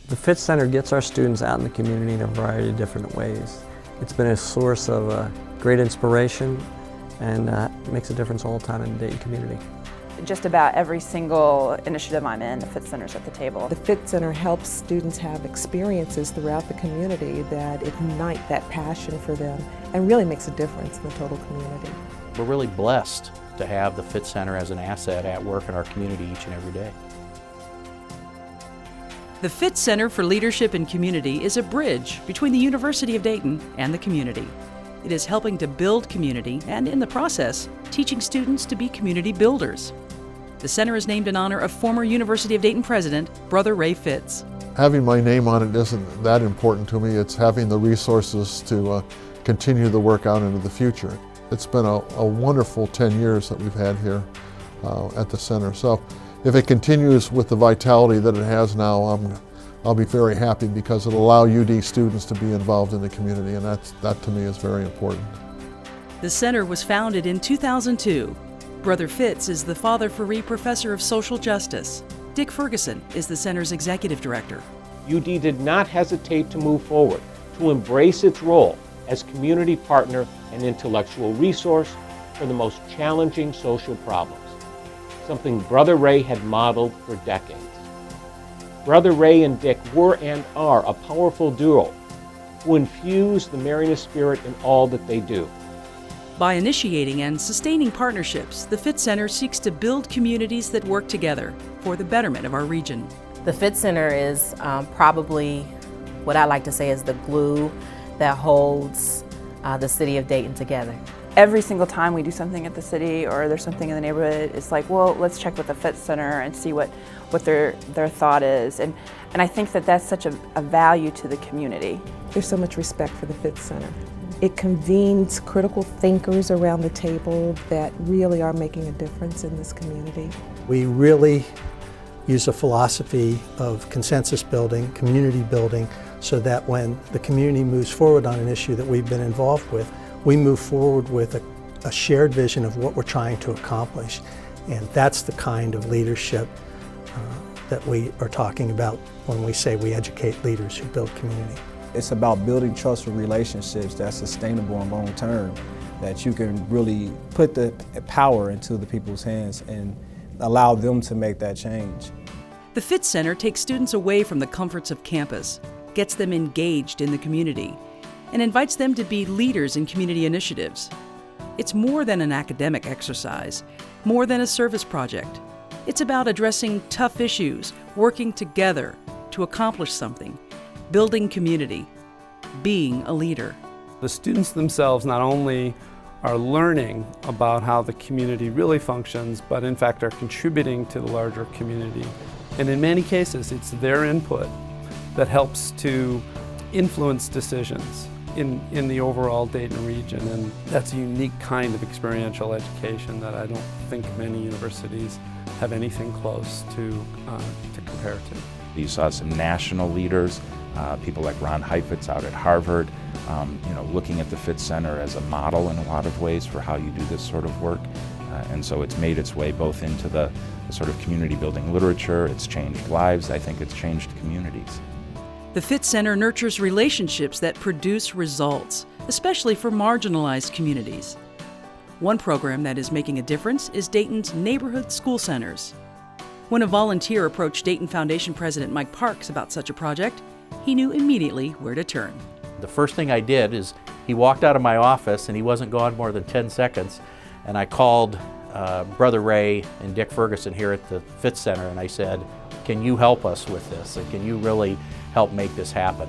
The Fitz Center gets our students out in the community in a variety of different ways. It's been a source of great inspiration and makes a difference all the time in the Dayton community. Just about every single initiative I'm in, the Fitz Center's at the table. The Fitz Center helps students have experiences throughout the community that ignite that passion for them and really makes a difference in the total community. We're really blessed to have the Fitz Center as an asset at work in our community each and every day. The Fitz Center for Leadership and Community is a bridge between the University of Dayton and the community. It is helping to build community and, in the process, teaching students to be community builders. The center is named in honor of former University of Dayton president, Brother Ray Fitz. Having my name on it isn't that important to me. It's having the resources to continue the work out into the future. It's been a wonderful 10 years that we've had here at the center. So if it continues with the vitality that it has now, I'll be very happy because it'll allow UD students to be involved in the community, and that to me is very important. The center was founded in 2002. Brother Fitz is the Father Ferree Professor of Social Justice. Dick Ferguson is the center's executive director. UD did not hesitate to move forward, to embrace its role as community partner and intellectual resource for the most challenging social problems, something Brother Ray had modeled for decades. Brother Ray and Dick were and are a powerful duo who infuse the Marianist spirit in all that they do. By initiating and sustaining partnerships, the Fitz Center seeks to build communities that work together for the betterment of our region. The Fitz Center is probably what I like to say is the glue that holds the city of Dayton together. Every single time we do something at the city or there's something in the neighborhood, it's like, well, let's check with the Fitz Center and see what their thought is. And I think that that's such a value to the community. There's so much respect for the Fitz Center. It convenes critical thinkers around the table that really are making a difference in this community. We really use a philosophy of consensus building, community building, so that when the community moves forward on an issue that we've been involved with, we move forward with a shared vision of what we're trying to accomplish. And that's the kind of leadership that we are talking about when we say we educate leaders who build community. It's about building trustful relationships that's sustainable and long term, that you can really put the power into the people's hands and allow them to make that change. The Fitz Center takes students away from the comforts of campus, gets them engaged in the community, and invites them to be leaders in community initiatives. It's more than an academic exercise, more than a service project. It's about addressing tough issues, working together to accomplish something, building community, being a leader. The students themselves not only are learning about how the community really functions, but in fact are contributing to the larger community. And in many cases, it's their input that helps to influence decisions in the overall Dayton region. And that's a unique kind of experiential education that I don't think many universities have anything close to compare to. You saw some national leaders, people like Ron Heifetz out at Harvard, looking at the Fitz Center as a model in a lot of ways for how you do this sort of work. And so it's made its way both into the sort of community building literature, it's changed lives, I think it's changed communities. The Fitz Center nurtures relationships that produce results, especially for marginalized communities. One program that is making a difference is Dayton's neighborhood school centers. When a volunteer approached Dayton Foundation President Mike Parks about such a project, he knew immediately where to turn. The first thing I did is he walked out of my office and he wasn't gone more than 10 seconds, and I called Brother Ray and Dick Ferguson here at the Fitz Center and I said, can you help us with this and can you really help make this happen?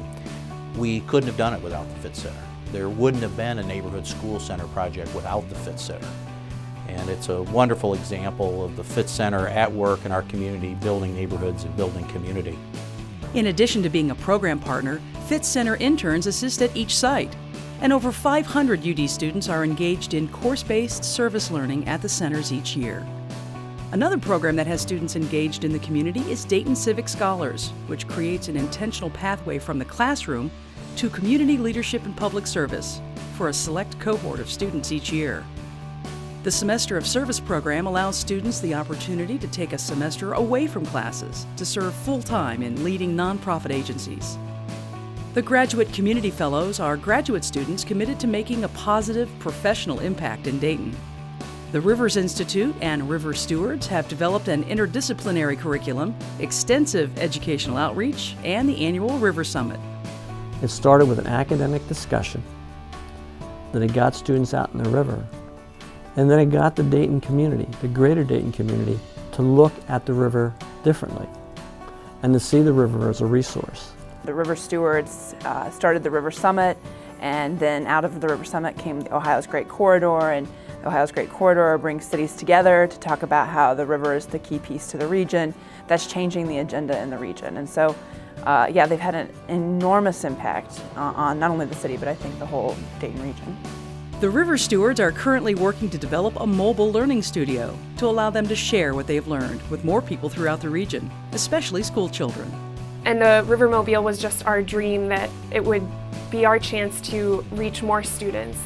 We couldn't have done it without the Fitz Center. There wouldn't have been a neighborhood school center project without the Fitz Center. And it's a wonderful example of the Fitz Center at work in our community, building neighborhoods and building community. In addition to being a program partner, Fitz Center interns assist at each site. And over 500 UD students are engaged in course-based service learning at the centers each year. Another program that has students engaged in the community is Dayton Civic Scholars, which creates an intentional pathway from the classroom to community leadership and public service for a select cohort of students each year. The Semester of Service program allows students the opportunity to take a semester away from classes to serve full-time in leading nonprofit agencies. The Graduate Community Fellows are graduate students committed to making a positive professional impact in Dayton. The Rivers Institute and River Stewards have developed an interdisciplinary curriculum, extensive educational outreach, and the annual River Summit. It started with an academic discussion, then it got students out in the river, and then it got the Dayton community, the greater Dayton community, to look at the river differently and to see the river as a resource. The River Stewards started the River Summit, and then out of the River Summit came the Ohio's Great Corridor, and Ohio's Great Corridor brings cities together to talk about how the river is the key piece to the region. That's changing the agenda in the region. And so, yeah, they've had an enormous impact on not only the city, but I think the whole Dayton region. The River Stewards are currently working to develop a mobile learning studio to allow them to share what they've learned with more people throughout the region, especially school children. And the Rivermobile was just our dream that it would be our chance to reach more students.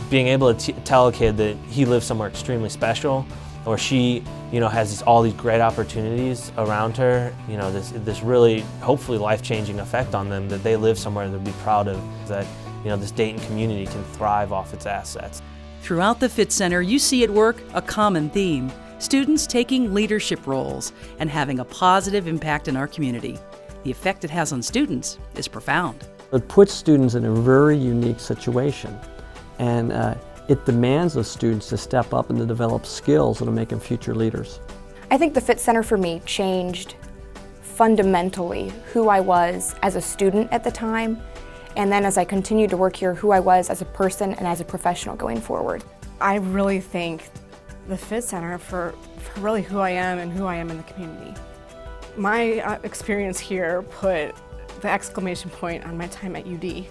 Being able to tell a kid that he lives somewhere extremely special, or she, has all these great opportunities around her, this really, hopefully life-changing effect on them, that they live somewhere they'll be proud of, that, this Dayton community can thrive off its assets. Throughout the Fitz Center, you see at work a common theme: students taking leadership roles and having a positive impact in our community. The effect it has on students is profound. It puts students in a very unique situation, and it demands of students to step up and to develop skills that will make them future leaders. I think the Fitz Center for me changed fundamentally who I was as a student at the time, and then as I continued to work here, who I was as a person and as a professional going forward. I really thank the Fitz Center for really who I am and who I am in the community. My experience here put the exclamation point on my time at UD,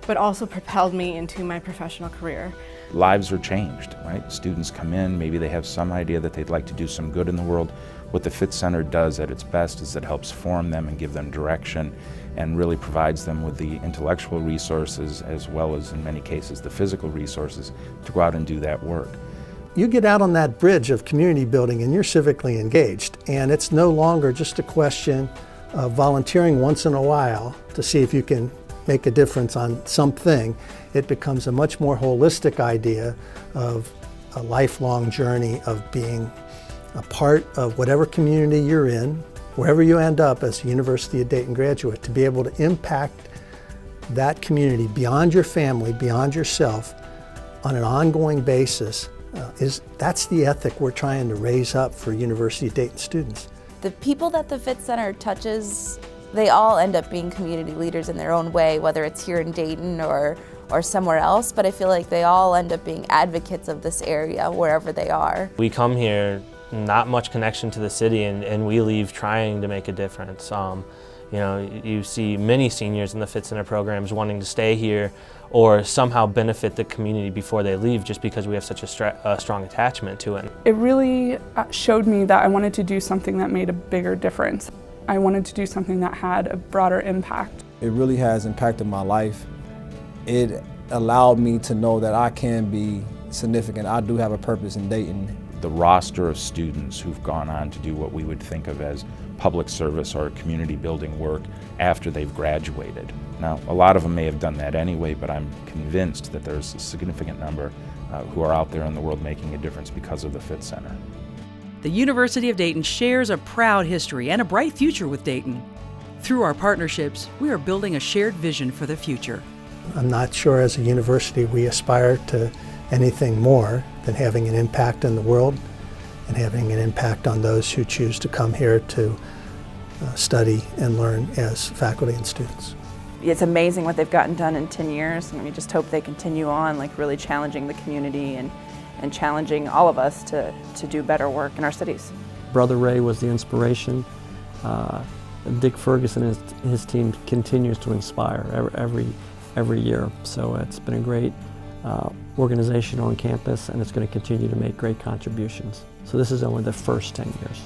but also propelled me into my professional career. Lives are changed, right? Students come in, maybe they have some idea that they'd like to do some good in the world. What the Fitz Center does at its best is it helps form them and give them direction, and really provides them with the intellectual resources, as well as in many cases the physical resources, to go out and do that work. You get out on that bridge of community building and you're civically engaged, and it's no longer just a question of volunteering once in a while to see if you can make a difference on something. It becomes a much more holistic idea of a lifelong journey of being a part of whatever community you're in, wherever you end up as a University of Dayton graduate, to be able to impact that community beyond your family, beyond yourself, on an ongoing basis. That's the ethic we're trying to raise up for University of Dayton students. The people that the Fitz Center touches, they all end up being community leaders in their own way, whether it's here in Dayton or somewhere else, but I feel like they all end up being advocates of this area wherever they are. We come here, not much connection to the city, and we leave trying to make a difference. You see many seniors in the Fitz Center programs wanting to stay here or somehow benefit the community before they leave, just because we have such a strong attachment to it. It really showed me that I wanted to do something that made a bigger difference. I wanted to do something that had a broader impact. It really has impacted my life. It allowed me to know that I can be significant. I do have a purpose in Dayton. The roster of students who've gone on to do what we would think of as public service or community building work after they've graduated. Now, a lot of them may have done that anyway, but I'm convinced that there's a significant number who are out there in the world making a difference because of the Fitz Center. The University of Dayton shares a proud history and a bright future with Dayton. Through our partnerships, we are building a shared vision for the future. I'm not sure as a university we aspire to anything more than having an impact in the world and having an impact on those who choose to come here to study and learn as faculty and students. It's amazing what they've gotten done in 10 years, and we just hope they continue on, like really challenging the community and challenging all of us to do better work in our cities. Brother Ray was the inspiration. Dick Ferguson and his team continues to inspire every year. So it's been a great organization on campus, and it's going to continue to make great contributions. So this is only the first 10 years.